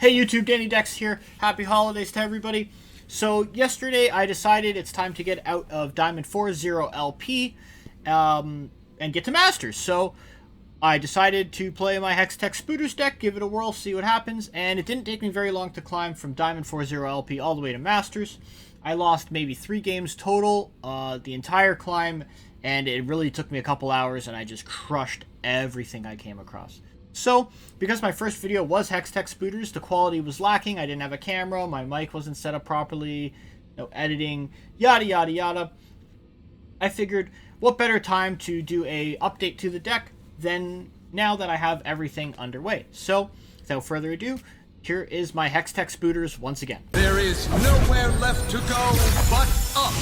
Hey YouTube, Dannydecks here. Happy holidays to everybody. So yesterday I decided it's time to get out of Diamond 4-0 LP and get to Masters. So I decided to play my Hextech Spooders deck, give it a whirl, see what happens, and it didn't take me very long to climb from Diamond 4-0 LP all the way to Masters. I lost maybe 3 games total, the entire climb, and it really took me a couple hours, and I just crushed everything I came across. So, because my first video was Hextech Spooders, the quality was lacking, I didn't have a camera, my mic wasn't set up properly, no editing, yada yada yada. I figured, what better time to do a update to the deck than now that I have everything underway. So, without further ado, here is my Hextech Spooders once again. There is nowhere left to go but up!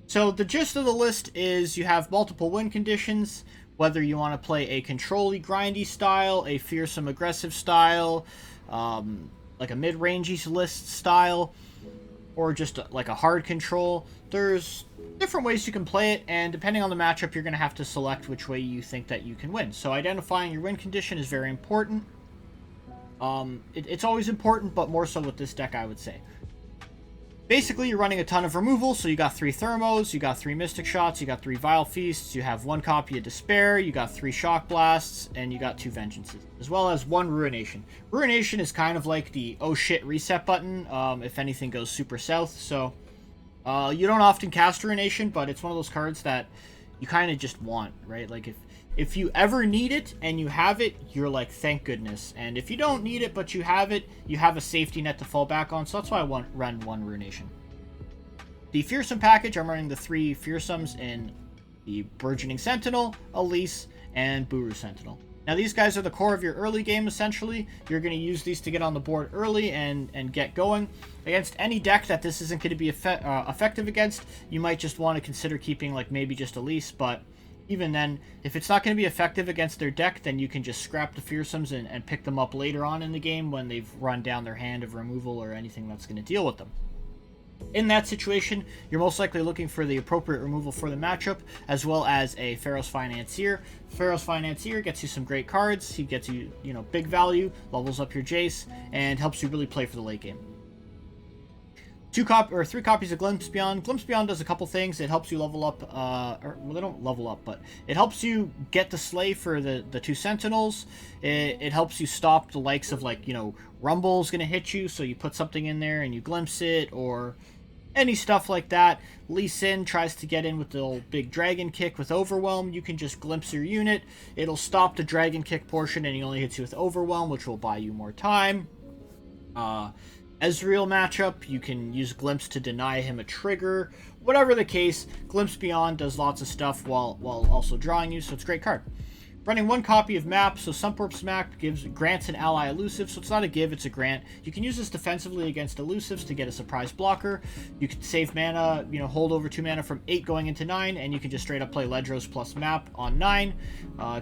So the gist of the list is you have multiple win conditions, whether you want to play a control-y, grindy style, a fearsome, aggressive style, like a mid-rangey list style, or just like a hard control. There's different ways you can play it, and depending on the matchup, you're going to have to select which way you think that you can win. So identifying your win condition is very important. It's always important, but more so with this deck, I would say. Basically, you're running a ton of removal, so you got 3 Thermos, you got 3 Mystic Shots, you got 3 Vile Feasts, you have 1 copy of Despair, you got 3 Shock Blasts, and you got 2 Vengeances, as well as 1 Ruination. Ruination is kind of like the oh shit reset button, if anything goes super south, so you don't often cast Ruination, but it's one of those cards that you kind of just want, right? Like, if you ever need it and you have it, you're like, thank goodness. And if you don't need it but you have it, you have a safety net to fall back on. So that's why I run 1 Ruination. The Fearsome package, I'm running the 3 Fearsomes in the Burgeoning Sentinel, Elise, and Buru Sentinel. Now these guys are the core of your early game, essentially. You're going to use these to get on the board early and get going. Against any deck that this isn't going to be effective against, you might just want to consider keeping like maybe just Elise, but even then, if it's not going to be effective against their deck, then you can just scrap the Fearsomes and pick them up later on in the game when they've run down their hand of removal or anything that's going to deal with them. In that situation, you're most likely looking for the appropriate removal for the matchup, as well as a Pharaoh's Financier. Pharaoh's Financier gets you some great cards. He gets you, big value, levels up your Jayce, and helps you really play for the late game. 3 copies of Glimpse Beyond. Glimpse Beyond does a couple things. It helps you level up, well, they don't level up, but it helps you get the Slay for the 2 Sentinels. It helps you stop the likes of, like, Rumble's going to hit you, so you put something in there and you glimpse it, or any stuff like that. Lee Sin tries to get in with the old big Dragon Kick with Overwhelm. You can just glimpse your unit. It'll stop the Dragon Kick portion, and he only hits you with Overwhelm, which will buy you more time. Ezreal matchup, you can use Glimpse to deny him a trigger. Whatever the case, Glimpse Beyond does lots of stuff while also drawing you, so it's a great card. Running 1 copy of Map, so Sumpworks Map grants an ally elusive, so it's not a give, it's a grant. You can use this defensively against elusives to get a surprise blocker. You can save mana, hold over 2 mana from 8 going into 9, and you can just straight up play Ledros plus Map on 9,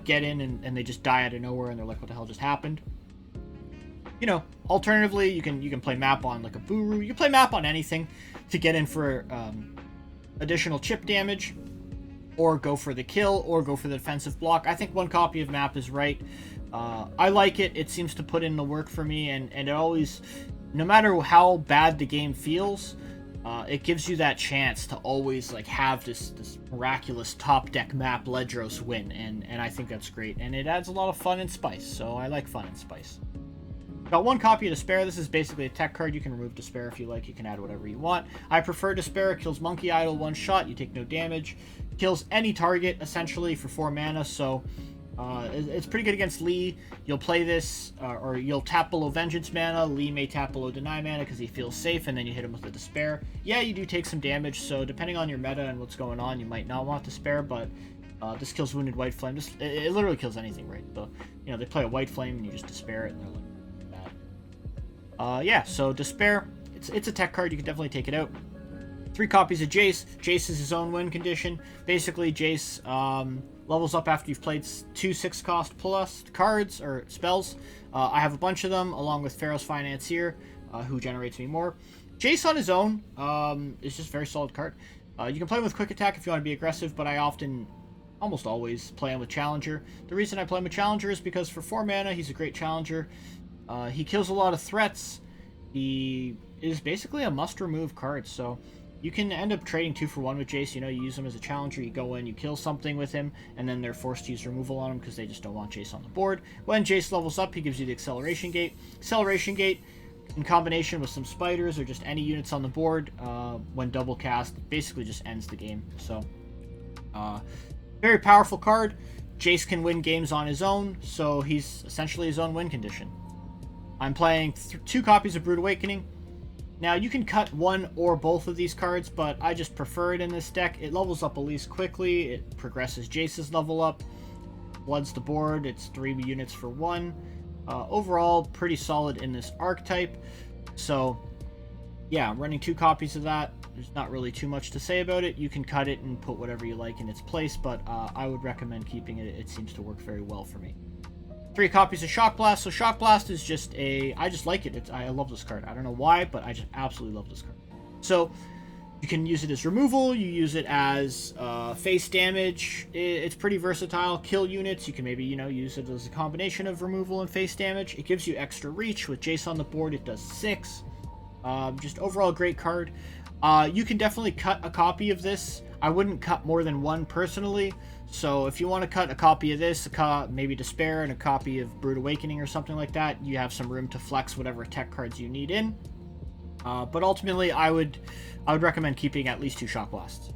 get in, and they just die out of nowhere, and they're like, what the hell just happened? Alternatively, you can play Map on like a Buru. You can play Map on anything to get in for additional chip damage, or go for the kill, or go for the defensive block. I think 1 copy of Map is right. I like it. It seems to put in the work for me, and it always, no matter how bad the game feels, it gives you that chance to always like have this miraculous top deck Map Ledros win, and I think that's great. And it adds a lot of fun and spice, so I like fun and spice. Got 1 copy of Despair. This is basically a tech card. You can remove Despair if you like. You can add whatever you want. I prefer Despair. It kills Monkey Idol 1 shot. You take no damage. Kills any target, essentially, for 4 mana. So, it's pretty good against Lee. You'll play this, or you'll tap below Vengeance mana. Lee may tap below Deny mana because he feels safe, and then you hit him with the Despair. Yeah, you do take some damage, so depending on your meta and what's going on, you might not want Despair, but this kills Wounded White Flame. It literally kills anything, right? So, they play a White Flame, and you just Despair it, and they're like, yeah, so Despair, it's a tech card. You can definitely take it out. 3 copies of Jayce. Jayce is his own win condition. Basically, Jayce levels up after you've played 2 6-cost plus cards or spells. I have a bunch of them, along with Pharaoh's Financier, who generates me more. Jayce on his own is just a very solid card. You can play him with Quick Attack if you want to be aggressive, but I often almost always playing with Challenger. The reason I play him with Challenger is because for 4 mana, he's a great Challenger. He kills a lot of threats. He is basically a must-remove card, so you can end up trading 2 for 1 with Jayce. You know, you use him as a Challenger, you go in, you kill something with him, and then they're forced to use removal on him because they just don't want Jayce on the board. When Jayce levels up, he gives you the Acceleration Gate. Acceleration Gate, in combination with some spiders or just any units on the board, when double cast, basically just ends the game. So, very powerful card. Jayce can win games on his own, so he's essentially his own win condition. I'm playing 2 copies of Brood Awakening. Now, you can cut 1 or both of these cards, but I just prefer it in this deck. It levels up Elise quickly, it progresses Jayce's level up, floods the board, it's 3 units for 1. Overall, pretty solid in this archetype. So, yeah, I'm running 2 copies of that. There's not really too much to say about it. You can cut it and put whatever you like in its place, but I would recommend keeping it. It seems to work very well for me. 3 copies of Shock Blast. So Shock Blast is just I just like it. I love this card. I don't know why, but I just absolutely love this card. So you can use it as removal. You use it as face damage. It's pretty versatile. Kill units. You can maybe, use it as a combination of removal and face damage. It gives you extra reach. With Jayce on the board, it does 6. Just overall great card. You can definitely cut a copy of this. I wouldn't cut more than 1 personally. So if you want to cut a copy of this, maybe Despair, and a copy of Brood Awakening or something like that, you have some room to flex whatever tech cards you need in. But ultimately, I would recommend keeping at least 2 Shock Blasts.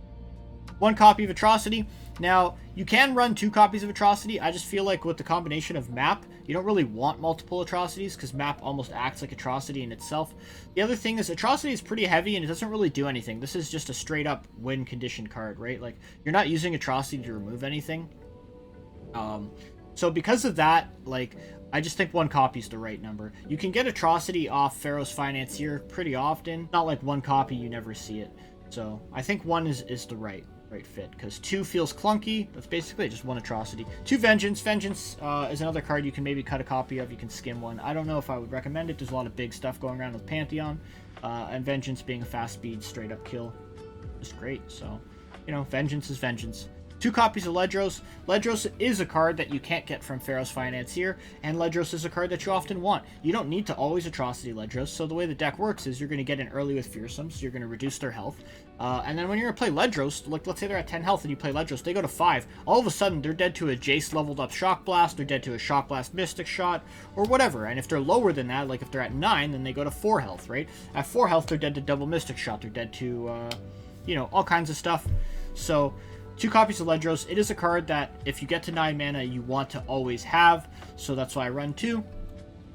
1 copy of Atrocity. Now, you can run 2 copies of Atrocity. I just feel like with the combination of Map, you don't really want multiple Atrocities because Map almost acts like Atrocity in itself. The other thing is Atrocity is pretty heavy and it doesn't really do anything. This is just a straight up win condition card, right? Like, you're not using Atrocity to remove anything. So because of that, like, I just think 1 copy is the right number. You can get Atrocity off Pharaoh's Financier pretty often. Not like 1 copy, you never see it. So I think 1 is the right fit, because 2 feels clunky. That's basically just 1 Atrocity. 2 Vengeance. Vengeance is another card you can maybe cut a copy of. You can skim 1. I don't know if I would recommend it. There's a lot of big stuff going around with Pantheon, and Vengeance being a fast speed straight up kill is great. So, Vengeance is Vengeance. 2 copies of Ledros. Ledros is a card that you can't get from Pharaoh's Financier, and Ledros is a card that you often want. You don't need to always Atrocity Ledros, so the way the deck works is you're going to get in early with Fearsomes, you're going to reduce their health, and then when you're going to play Ledros, like let's say they're at 10 health and you play Ledros, they go to 5, all of a sudden they're dead to a Jayce leveled up Shock Blast, they're dead to a Shock Blast Mystic Shot, or whatever, and if they're lower than that, like if they're at 9, then they go to 4 health, right? At 4 health, they're dead to double Mystic Shot, they're dead to, all kinds of stuff. So 2 copies of Ledros. It is a card that if you get to 9 mana, you want to always have. So that's why I run 2.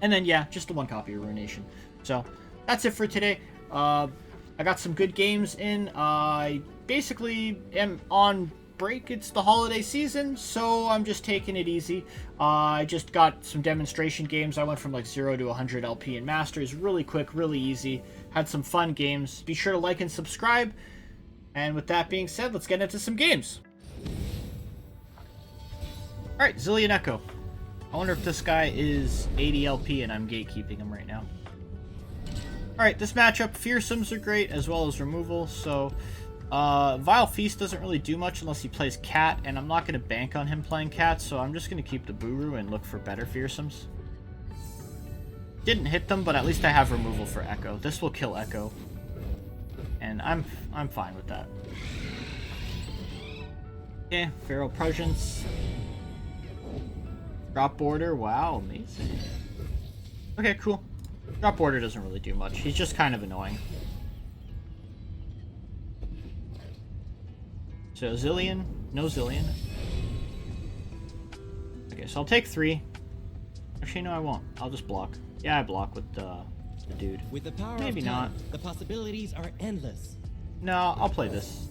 And then, yeah, just the 1 copy of Ruination. So that's it for today. I got some good games in. I basically am on break. It's the holiday season, so I'm just taking it easy. I just got some demonstration games. I went from like 0 to 100 LP in Masters. Really quick, really easy. Had some fun games. Be sure to like and subscribe. And with that being said, let's get into some games. Alright, Zilean Ekko. I wonder if this guy is 80 LP and I'm gatekeeping him right now. Alright, this matchup, Fearsomes are great as well as removal, so Vile Feast doesn't really do much unless he plays Cat, and I'm not going to bank on him playing Cat, so I'm just going to keep the Buru and look for better Fearsomes. Didn't hit them, but at least I have removal for Ekko. This will kill Ekko. And I'm fine with that. Okay, Feral Presence. Drop Border, wow, amazing. Okay, cool. Drop Border doesn't really do much. He's just kind of annoying. So Zilean, no Zilean. Okay, so I'll take 3. Actually, no, I won't. I'll just block. Yeah, I block with the dude. With the power Maybe of time, not. The possibilities are endless. No, I'll play this.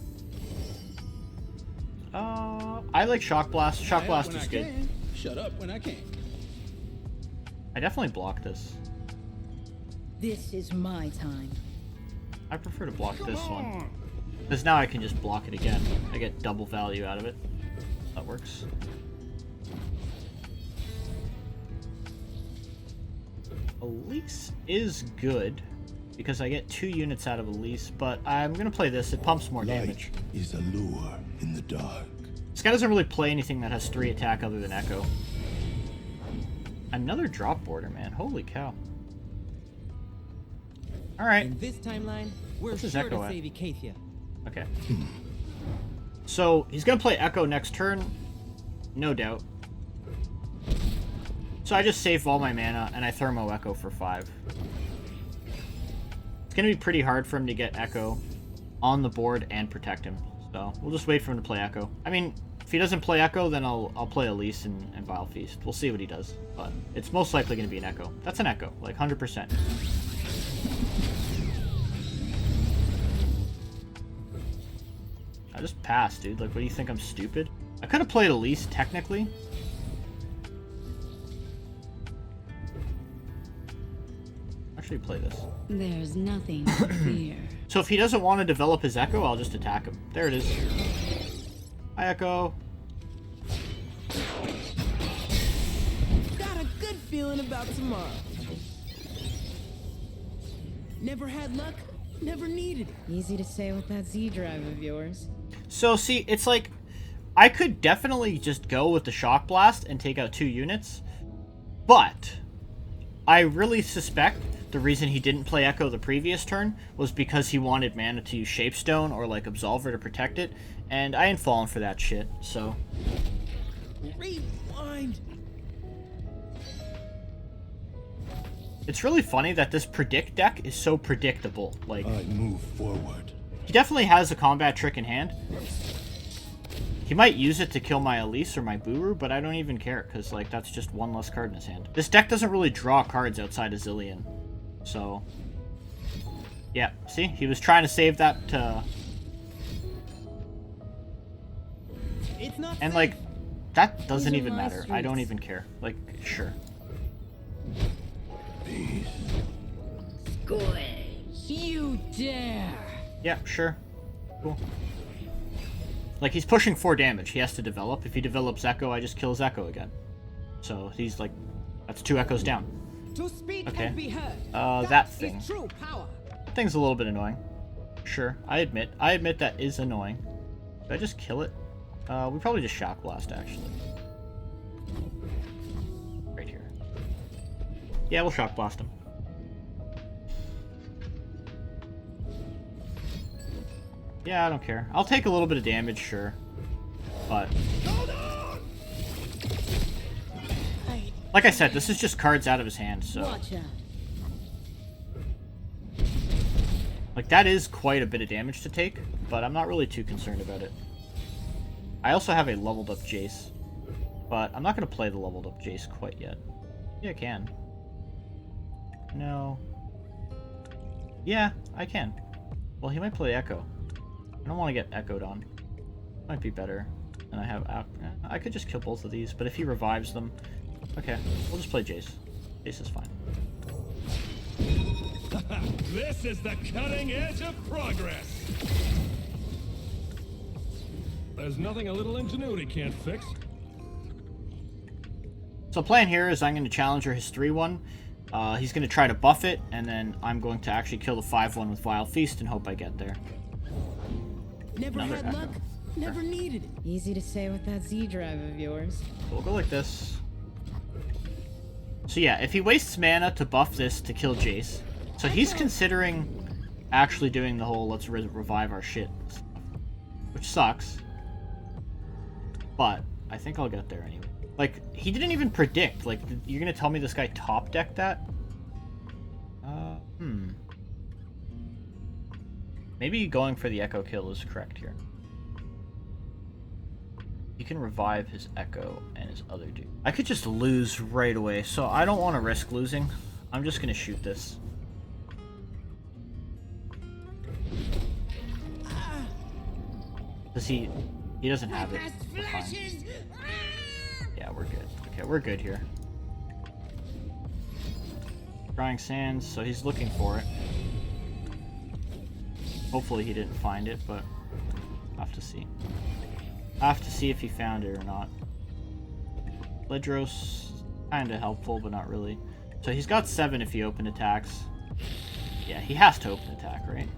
I like Shock Blast. Shock Blast is good. Shut up when I can. I definitely block this. This is my time. I prefer to block this one. Because now I can just block it again. I get double value out of it. That works. Elise is good. Because I get 2 units out of Elise. But I'm going to play this. It pumps more damage. Light is a lure in the dark. This guy doesn't really play anything that has 3 attack other than Ekko. Another drop border, man. Holy cow. Alright. In this timeline, we're What's his sure Ekko to at? save Ekathia. Okay. So, he's gonna play Ekko next turn. No doubt. So I just save all my mana, and I Thermo Ekko for 5. It's gonna be pretty hard for him to get Ekko on the board and protect him. So, we'll just wait for him to play Ekko. I mean, if he doesn't play Ekko, then I'll play Elise and Vile Feast. We'll see what he does. But it's most likely gonna be an Ekko. That's an Ekko, like 100%. I just passed, dude. Like, what do you think? I'm stupid? I could have played Elise, technically. Actually, play this. There's nothing to fear. So if he doesn't want to develop his Ekko, I'll just attack him. There it is. Hi, Ekko. Got a good feeling about tomorrow. Never had luck, never needed it. Easy to say with that Z drive of yours. So, see, it's like, I could definitely just go with the Shock Blast and take out 2 units, but I really suspect the reason he didn't play Ekko the previous turn was because he wanted mana to use Shapestone or, like, Absolver to protect it, and I ain't falling for that shit, so... Rewind. It's really funny that this Predict deck is so predictable, like... I move forward. He definitely has a combat trick in hand. He might use it to kill my Elise or my Buru, but I don't even care, because, like, that's just one less card in his hand. This deck doesn't really draw cards outside of Zilean, so... Yeah, see? He was trying to save that, It's not and, safe. like, that doesn't These are even my matter. I don't streets. even care. Like, sure. You dare! Yeah, sure. Cool. Like, he's pushing 4 damage. He has to develop. If he develops Ekko, I just kill his Ekko again. So, he's like... That's 2 Echoes down. To speak Okay. and be heard. That thing. Is true power. That thing's a little bit annoying. Sure, I admit that is annoying. Did I just kill it? We probably just Shock Blast, actually. Right here. Yeah, we'll Shock Blast him. Yeah, I don't care. I'll take a little bit of damage, sure. But... Like I said, this is just cards out of his hand, so... Watch out. Like, that is quite a bit of damage to take, but I'm not really too concerned about it. I also have a leveled up Jayce, but I'm not going to play the leveled up Jayce quite yet. Yeah, I can. No. Yeah, I can. Well, he might play Ekko. I don't want to get Ekko'd on. Might be better. And I have... I could just kill both of these, but if he revives them... Okay, we'll just play Jayce. Jayce is fine. This is the cutting edge of progress. There's nothing a little ingenuity can't fix. So plan here is I'm going to Challenger his 3-1. He's going to try to buff it, and then I'm going to actually kill the 5-1 with Vile Feast and hope I get there. Never Another had Ekko. luck, never needed it. Easy to say with that Z drive of yours. So we'll go like this. So yeah, if he wastes mana to buff this to kill Jayce, so he's considering actually doing the whole let's revive our shit stuff, which sucks. But I think I'll get there anyway. Like, he didn't even predict. Like, you're gonna tell me this guy top decked that? Maybe going for the Ekko kill is correct here. You can revive his Ekko and his other dude. I could just lose right away, so I don't want to risk losing. I'm just gonna shoot this. Does he doesn't have it. We're fine. Yeah, we're good. Okay, we're good here. Drying Sands, so he's looking for it. Hopefully he didn't find it, but I'll have to see. I have to see if he found it or not. Ledros, kinda helpful, but not really. So he's got 7 if he open attacks. Yeah, he has to open attack, right?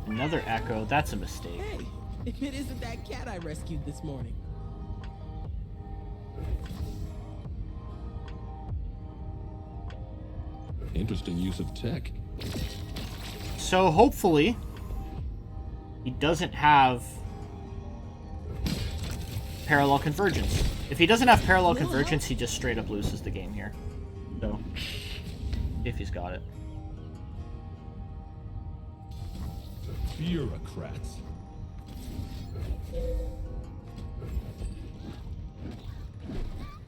Another Ekko, that's a mistake. Hey, If it isn't that cat I rescued this morning. Interesting use of tech. So hopefully he doesn't have parallel convergence. If he doesn't have parallel convergence, he just straight up loses the game here. So, if he's got it. Bureaucrats.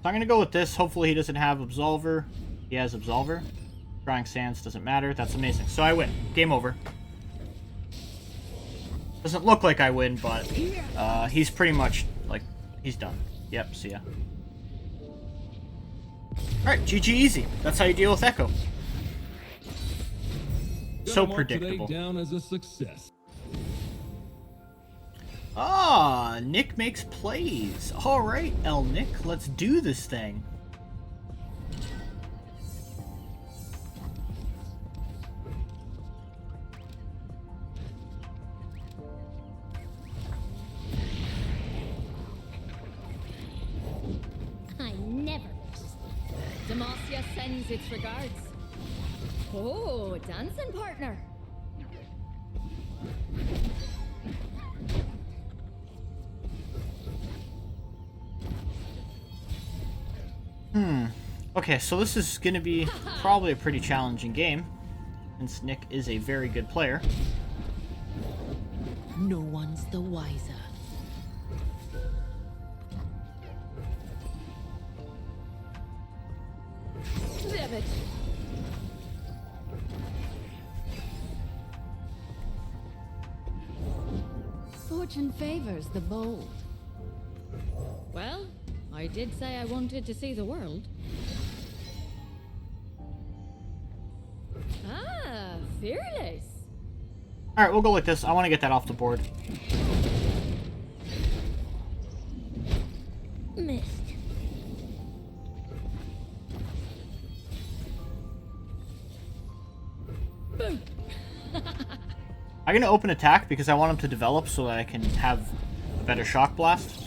So I'm gonna go with this. Hopefully he doesn't have Absolver. He has Absolver. Drying Sands doesn't matter. That's amazing. So I win. Game over. Doesn't look like I win, but he's pretty much, like, he's done. Yep, see ya. Alright, GG easy. That's how you deal with Ekko. So predictable. Today down as a success. Ah, Nick makes plays. Alright, El Nick, let's do this thing. I never miss. Demacia sends its regards. Oh, dancing partner. Okay, so this is going to be probably a pretty challenging game, since Nick is a very good player. No one's the wiser. Damn it. Fortune favors the bold. Well, I did say I wanted to see the world. Ah, fearless. Alright, we'll go like this. I want to get that off the board. Missed. Boom. I'm going to open attack because I want him to develop so that I can have a better shock blast.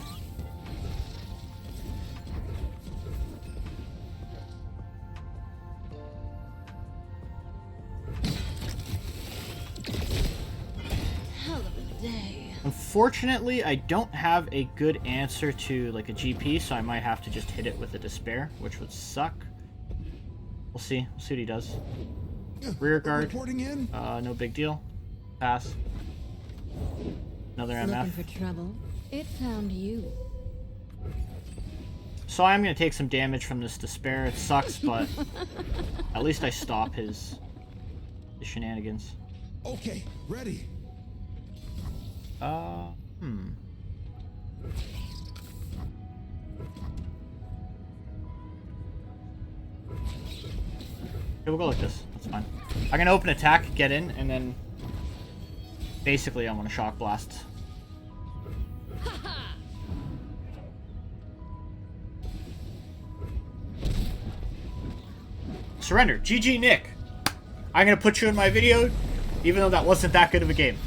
Hell of a day. Unfortunately, I don't have a good answer to like a GP, so I might have to just hit it with a Despair, which would suck. We'll see. We'll see what he does. Rear guard. Reporting in. No big deal. Pass. Another MF. Looking for trouble? It found you. So I'm going to take some damage from this Despair. It sucks, but at least I stop his shenanigans. Okay, ready. Okay, we'll go like this. That's fine. I'm gonna open attack, get in, and then basically I want to shock blast. Surrender. GG Nick. I'm gonna put you in my video, even though that wasn't that good of a game.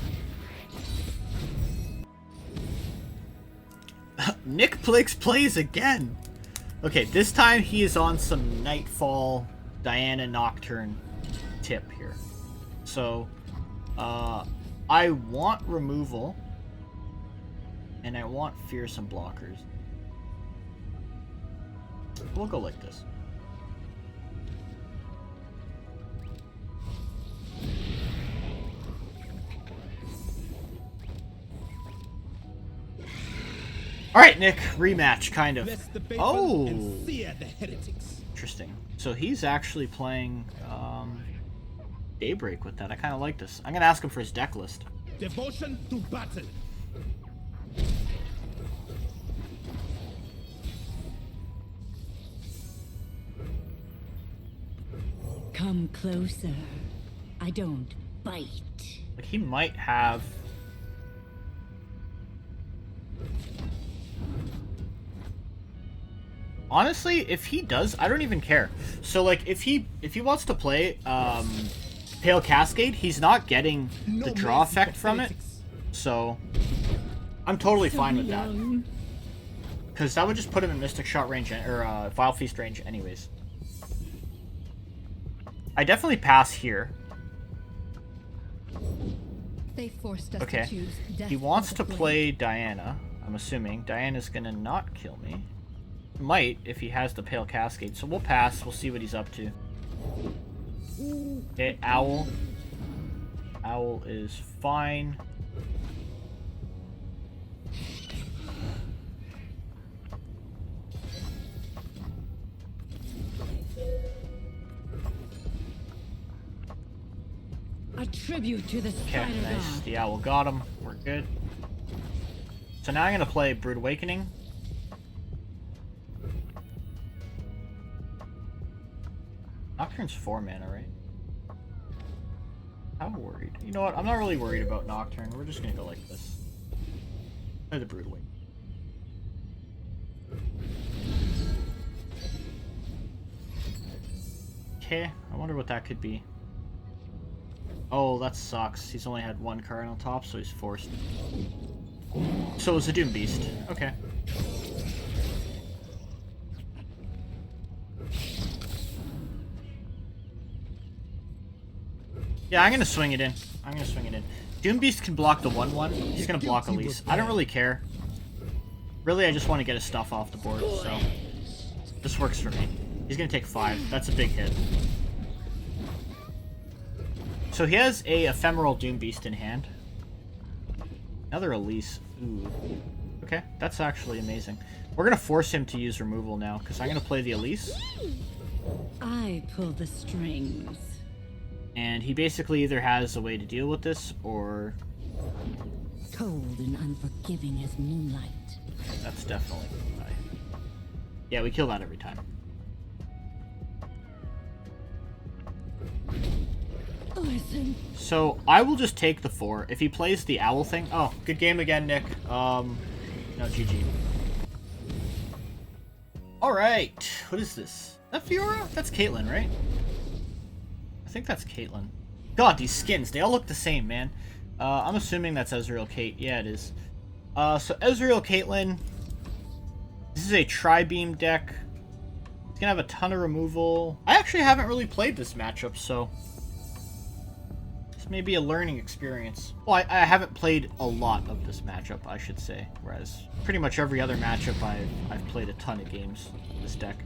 NicMakesPlays again. Okay, this time he is on some Nightfall, Diana Nocturne tip here. So, I want removal, and I want fearsome blockers. We'll go like this. Alright, Nick, rematch, kind of. Oh! Interesting. So he's actually playing Daybreak with that. I kind of like this. I'm going to ask him for his deck list. Devotion to battle. Come closer. I don't bite. Like, he might have... Honestly, if he does, I don't even care. So, like, if he wants to play Pale Cascade, he's not getting the draw effect from it. So, I'm totally fine with that. Because that would just put him in Mystic Shot range, or Vile Feast range anyways. I definitely pass here. They forced us to Okay. choose death He wants or to the blade. play Diana, I'm assuming. Diana's gonna not kill me. Might, if he has the Pale Cascade. So we'll pass. We'll see what he's up to. Okay, Owl. Owl is fine. A tribute to the Okay, spider nice. god. The Owl got him. We're good. So now I'm gonna play Brood Awakening. Nocturne's 4 mana, right? How worried? You know what? I'm not really worried about Nocturne. We're just gonna go like this. Play the Brood Awakening. Okay, I wonder what that could be. Oh, that sucks. He's only had 1 card on top, so he's forced. So it's a Doom Beast. Okay. Yeah, I'm gonna swing it in. I'm gonna swing it in. Doom Beast can block the 1/1. He's gonna block Elise. I don't really care. Really, I just want to get his stuff off the board, so this works for me. He's gonna take 5. That's a big hit. So he has a Ephemeral Doom Beast in hand. Another Elise. Ooh. Okay, that's actually amazing. We're gonna force him to use removal now, because I'm gonna play the Elise. I pull the strings. And he basically either has a way to deal with this, or... Cold and unforgiving as moonlight. That's definitely gonna die. Yeah, we kill that every time. Listen. So, I will just take the 4. If he plays the Owl thing... Oh, good game again, Nick. No, GG. Alright, what is this? Is that Fiora? That's Caitlyn, right? I think that's Caitlyn. God, these skins, they all look the same, man. I'm assuming that's Ezreal Kate. Yeah, it is. So Ezreal Caitlyn. This is a Tribeam deck. It's gonna have a ton of removal. I actually haven't really played this matchup, so... This may be a learning experience. Well, I haven't played a lot of this matchup, I should say. Whereas, pretty much every other matchup, I've played a ton of games with this deck.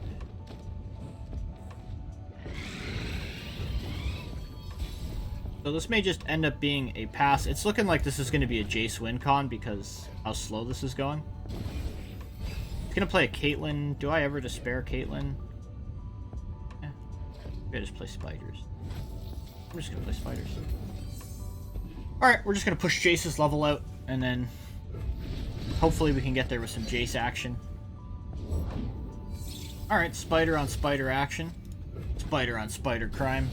So this may just end up being a pass. It's looking like this is going to be a Jayce win con because how slow this is going. It's going to play a Caitlyn. Do I ever despair Caitlyn? Yeah. Maybe I just play Spiders. We're just going to play Spiders. Alright, we're just going to push Jayce's level out, and then hopefully we can get there with some Jayce action. Alright, Spider on Spider action. Spider on Spider crime.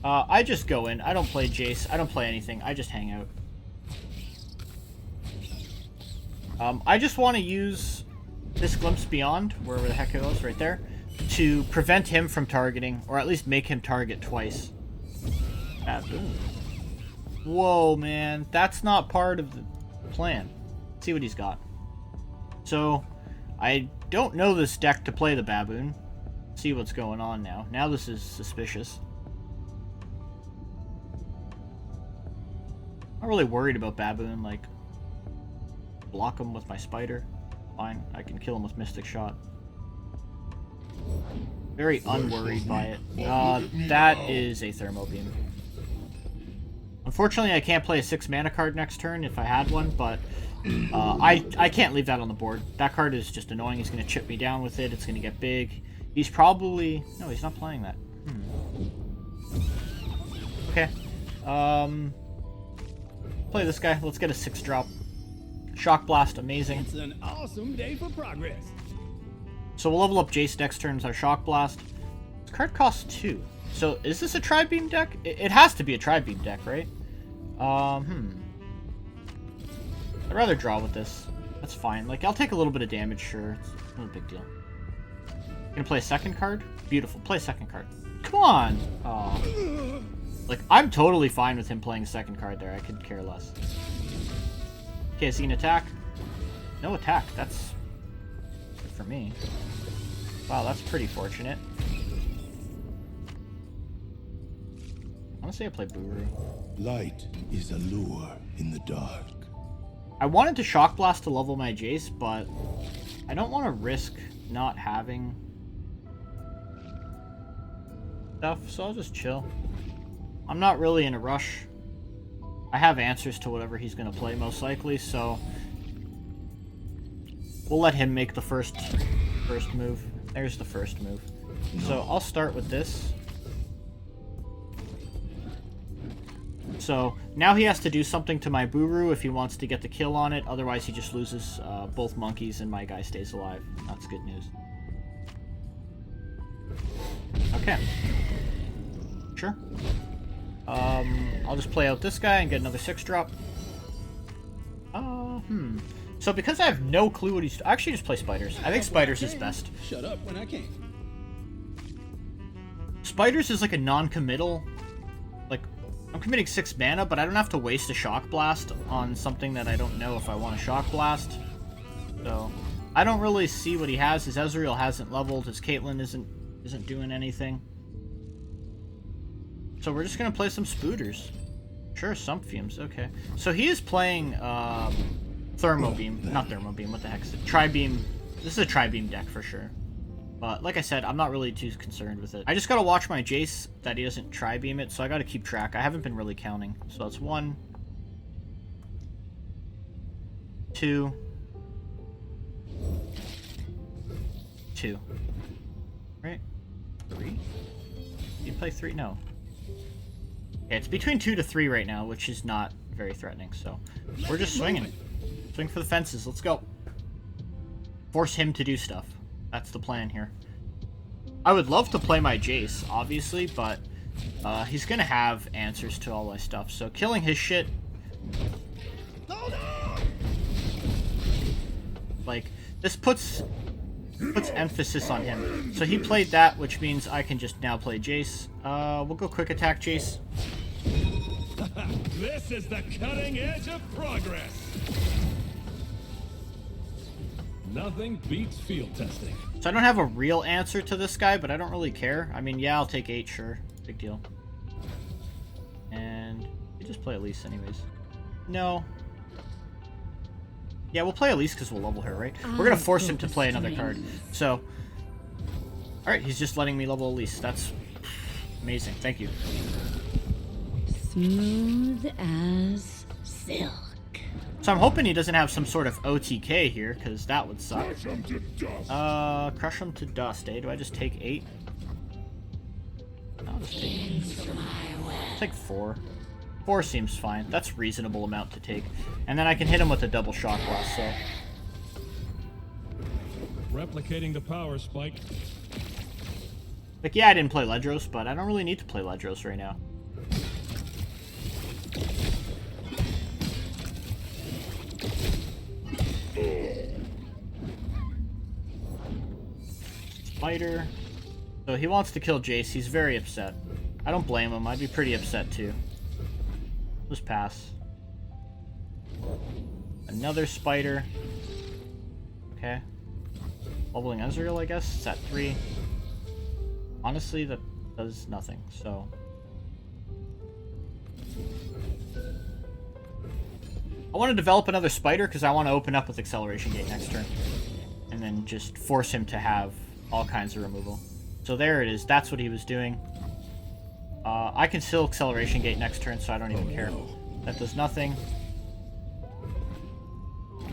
I just go in. I don't play Jayce. I don't play anything. I just hang out. I just want to use this Glimpse Beyond, wherever the heck it goes, right there, to prevent him from targeting, or at least make him target twice. Whoa, man. That's not part of the plan. Let's see what he's got. So, I don't know this deck to play the Baboon. See what's going on now. Now this is suspicious. I'm not really worried about Baboon, like, block him with my Spider. Fine, I can kill him with Mystic Shot. Very unworried by it. That is a Thermo Beam. Unfortunately, I can't play a 6 mana card next turn if I had one, but I can't leave that on the board. That card is just annoying. He's going to chip me down with it. It's going to get big. He's probably... No, he's not playing that. Okay. Play this guy. Let's get a 6-drop. Shock Blast, amazing. It's an awesome day for progress. So we'll level up Jayce next turn with our Shock Blast. This card costs 2. So is this a Tribeam deck? It has to be a Tribeam deck, right? I'd rather draw with this. That's fine. Like, I'll take a little bit of damage, sure. It's not a big deal. Gonna play a second card? Beautiful. Play a second card. Come on! Aw. Like, I'm totally fine with him playing a second card there. I could care less. Okay, is he an attack? No attack. That's good for me. Wow, that's pretty fortunate. Honestly, I play Buru. Light is a lure in the dark. I wanted to Shock Blast to level my Jayce, but I don't want to risk not having stuff, so I'll just chill. I'm not really in a rush. I have answers to whatever he's going to play, most likely, so we'll let him make the first move. There's the first move. So I'll start with this. So now he has to do something to my Buru if he wants to get the kill on it. Otherwise, he just loses both monkeys and my guy stays alive. That's good news. Okay. Sure. I'll just play out this guy and get another 6-drop. So because I have no clue what he's... I actually just play Spiders. I think Spiders is best. Shut up when I can. Spiders is like a non-committal... Like, I'm committing 6 mana, but I don't have to waste a Shock Blast on something that I don't know if I want to Shock Blast. So, I don't really see what he has. His Ezreal hasn't leveled. His Caitlyn isn't doing anything. So we're just going to play some Spooders. Sure, Sump Fumes, okay. So he is playing Thermo Beam. Not Thermo Beam, what the heck is it? Tribeam. This is a Tribeam deck for sure. But like I said, I'm not really too concerned with it. I just got to watch my Jayce that he doesn't Tribeam it, so I got to keep track. I haven't been really counting. So that's 1, 2, 2. Right? 3? You play 3? No. Yeah, it's between 2 to 3 right now, which is not very threatening, so we're just swinging. Swing for the fences, let's go. Force him to do stuff. That's the plan here. I would love to play my Jayce, obviously, but he's gonna have answers to all my stuff, so killing his shit... Like, this puts emphasis on him. So he played that, which means I can just now play Jayce. We'll go quick attack Jayce. This is the cutting edge of progress. Nothing beats field testing. So I don't have a real answer to this guy, but I don't really care. I mean, yeah, I'll take 8, sure. Big deal. And we just play Elise anyways. No. Yeah, we'll play Elise because we'll level her, right? We're going to force him to play another card. So, alright, he's just letting me level Elise. That's amazing. Thank you. Smooth as silk. So I'm hoping he doesn't have some sort of OTK here, because that would suck. Crush him to dust, eh? Do I just take 8? I'll just take 4. 4 seems fine. That's a reasonable amount to take. And then I can hit him with a double Shock Blast, so... Replicating the power spike. Like, yeah, I didn't play Ledros, but I don't really need to play Ledros right now. Spider. So he wants to kill Jayce. He's very upset. I don't blame him. I'd be pretty upset too. Just pass. Another Spider. Okay. Leveling Ezreal, I guess. It's at 3. Honestly, that does nothing, so... I want to develop another Spider because I want to open up with Acceleration Gate next turn. And then just force him to have all kinds of removal. So there it is. That's what he was doing. I can still Acceleration Gate next turn, so I don't even care. That does nothing.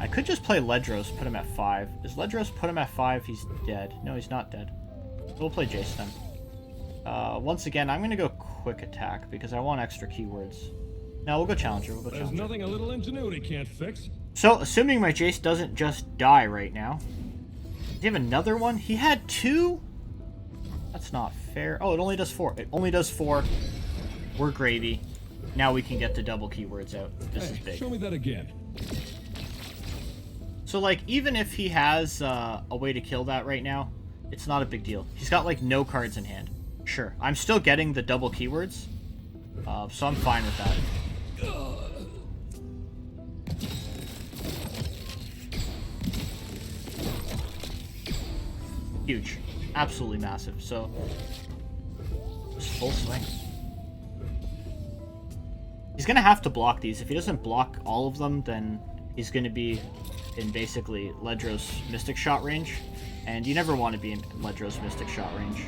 I could just play Ledros, put him at 5. Is Ledros put him at 5? He's dead. No, he's not dead. We'll play Jayce then. Once again, I'm going to go quick attack because I want extra keywords. No, we'll go Challenger. We'll go Challenger. There's nothing a little ingenuity can't fix. So, assuming my Jayce doesn't just die right now. Does he have another one? He had 2? That's not fair. Oh, it only does 4. It only does 4. We're gravy. Now we can get the double keywords out. This is big. Show me that again. So, like, even if he has a way to kill that right now, it's not a big deal. He's got, like, no cards in hand. Sure. I'm still getting the double keywords, so I'm fine with that. Huge. Absolutely massive. So, just full swing. He's going to have to block these. If he doesn't block all of them, then he's going to be in basically Ledros Mystic Shot range. And you never want to be in Ledros Mystic Shot range.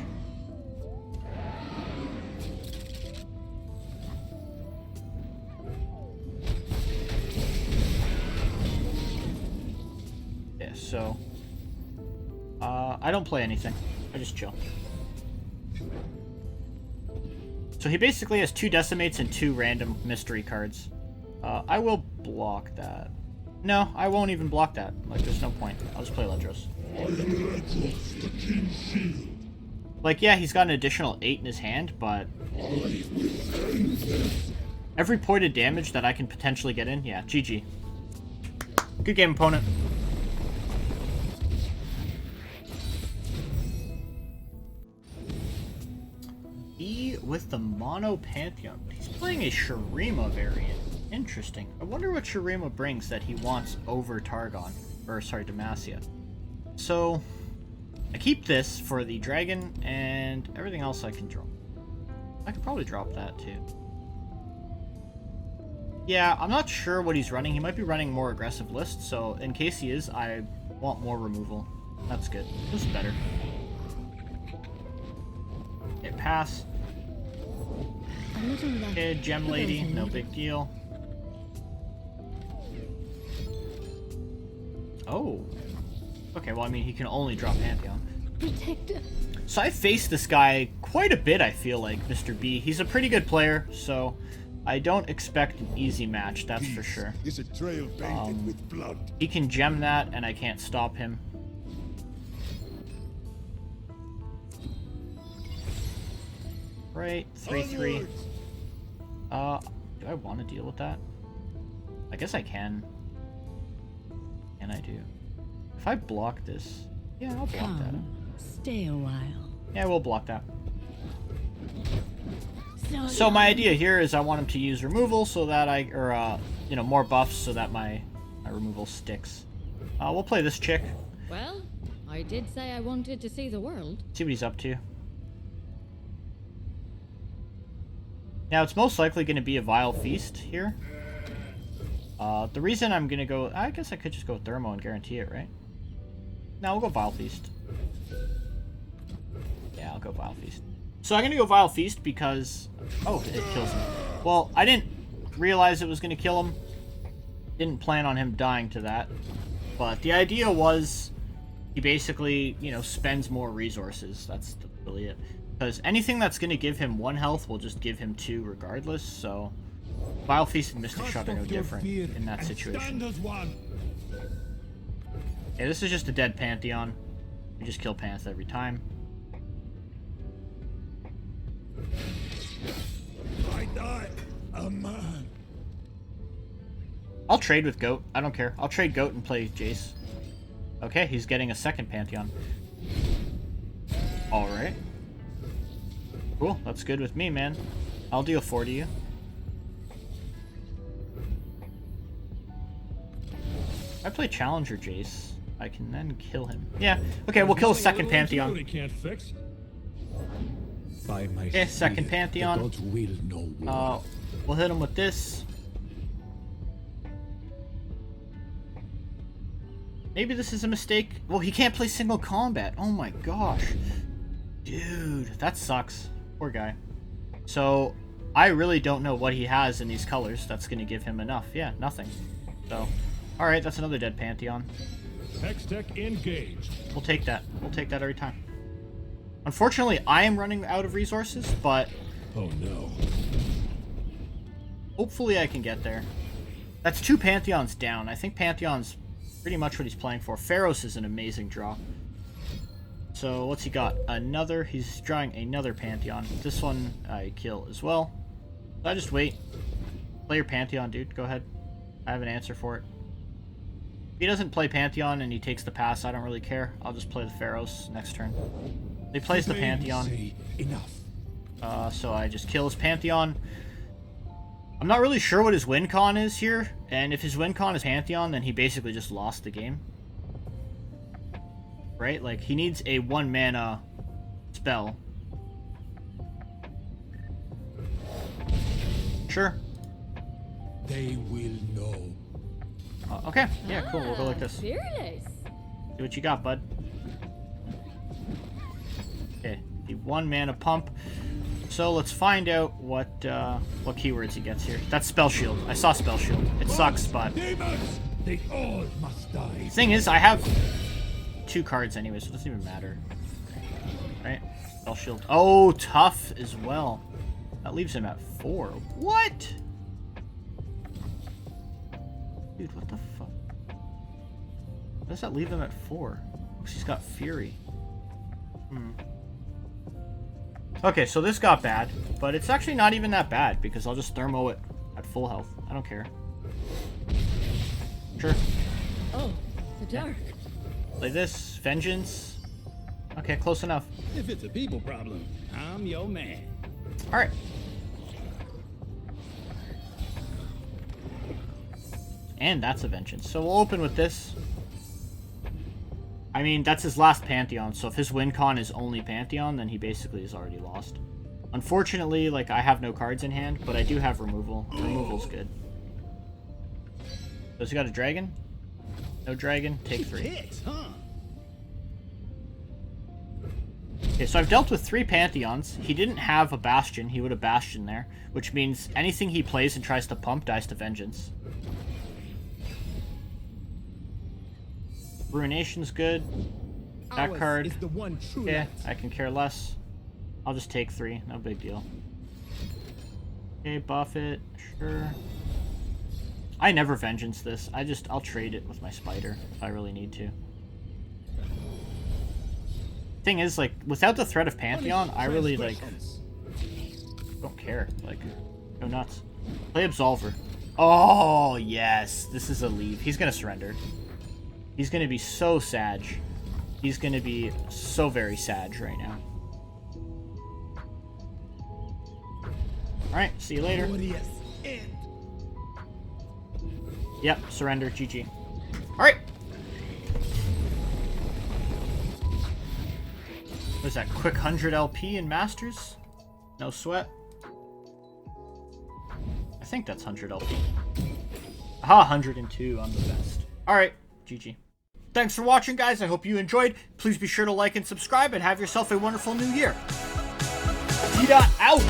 Yeah, so... I don't play anything. I just chill. So he basically has 2 Decimates and 2 random mystery cards. I will block that. No, I won't even block that. Like, there's no point. I'll just play Ledros. Like, yeah, he's got an additional 8 in his hand, but... every point of damage that I can potentially get in, yeah, GG. Good game, opponent. With the mono Pantheon. He's playing a Shurima variant. Interesting. I wonder what Shurima brings that he wants over Targon. Or, sorry, Demacia. So, I keep this for the dragon, and everything else I can drop. I could probably drop that, too. Yeah, I'm not sure what he's running. He might be running more aggressive lists, so in case he is, I want more removal. That's good. This is better. Okay, pass. Okay, Gem Lady, no big deal. Oh. Okay, well, I mean, he can only drop Pantheon. So I faced this guy quite a bit, I feel like, Mr. B. He's a pretty good player, so I don't expect an easy match, that's for sure. Is a trail painted with blood. He can gem that, and I can't stop him. Right, 3-3. Do I want to deal with that? I guess I can. And I do. If I block this... yeah, I'll block that. Stay a while. Yeah, we'll block that. So my idea here is I want him to use removal so that I... or, you know, more buffs so that my removal sticks. We'll play this chick. Well, I did say I wanted to see the world. See what he's up to. Now, it's most likely going to be a Vile Feast here. The reason I'm going to go... I guess I could just go Thermo and guarantee it, right? No, we'll go Vile Feast. Yeah, I'll go Vile Feast. So I'm going to go Vile Feast because... oh, it kills him. Well, I didn't realize it was going to kill him. Didn't plan on him dying to that. But the idea was he basically, you know, spends more resources. That's really it. Because anything that's going to give him 1 health will just give him 2 regardless, so... Vile Feast and Mystic Shot are no different in that situation. Okay, this is just a dead Pantheon. We just kill Panth every time. I die a man. I'll trade with Goat. I don't care. I'll trade Goat and play Jayce. Okay, he's getting a second Pantheon. Alright. Cool, that's good with me, man. I'll deal 4 to you. If I play Challenger Jayce, I can then kill him. Yeah, okay, we'll kill a second Pantheon. Can't fix. By my Okay, second Pantheon. the gods will know war. We'll hit him with this. Maybe this is a mistake. Well, he can't play single combat. Oh my gosh. Dude, that sucks. Poor guy. So, I really don't know what he has in these colors that's going to give him enough. Yeah, nothing. So, alright, that's another dead Pantheon. Hextech engaged. We'll take that. We'll take that every time. Unfortunately, I am running out of resources, but... oh no. hopefully I can get there. That's 2 Pantheons down. I think Pantheon's pretty much what he's playing for. Pharaohs is an amazing draw. So, what's he got? Another. He's drawing another Pantheon. This one I kill as well. So I just wait. Play your Pantheon, dude. Go ahead. I have an answer for it. If he doesn't play Pantheon and he takes the pass, I don't really care. I'll just play the Pharaohs next turn. He plays the Pantheon. Enough. So I just kill his Pantheon. I'm not really sure what his win con is here. And if his win con is Pantheon, then he basically just lost the game. right? Like, he needs a 1 mana spell. Sure. They will know. Okay, yeah, cool. We'll go like this. Fearless. See what you got, bud. Okay, the 1 mana pump. So let's find out what keywords he gets here. That's Spell Shield. I saw Spell Shield. It sucks, but... Demons! They all must die. Thing is, I have 2 cards anyway, so it doesn't even matter. Right? Spell Shield. Oh, tough as well. That leaves him at 4. What? Dude, what the fuck? Why does that leave him at 4? Because he's got Fury. Okay, so this got bad, but it's actually not even that bad because I'll just thermo it at full health. I don't care. Sure. Oh, the dark. Play this. Vengeance. Okay, close enough. If it's a people problem, I'm your man. Alright. And that's a Vengeance. So we'll open with this. I mean, that's his last Pantheon, so if his win con is only Pantheon, then he basically is already lost. Unfortunately, like, I have no cards in hand, but I do have removal. Removal's good. Does he got a dragon? No dragon? Take 3. Hits, huh? Okay, so I've dealt with 3 Pantheons. He didn't have a Bastion. He would have Bastion there, which means anything he plays and tries to pump dies to Vengeance. Ruination's good. That Ours card. is the one true Yeah, light. I can care less. I'll just take 3. No big deal. Okay, buff it. Sure. I never Vengeance this. I'll trade it with my Spider if I really need to. Thing is, like, without the threat of Pantheon, I really, like, don't care. Like, go nuts. Play Absolver. Oh, yes. This is a leave. He's gonna surrender. He's gonna be so sad. He's gonna be so very sad right now. Alright, see you later. Yep, surrender, GG. Alright. What is that, quick 100 LP in Masters? No sweat. I think that's 100 LP. Aha, 102, I'm the best. Alright, GG. Thanks for watching, guys. I hope you enjoyed. Please be sure to like and subscribe and have yourself a wonderful new year. Out.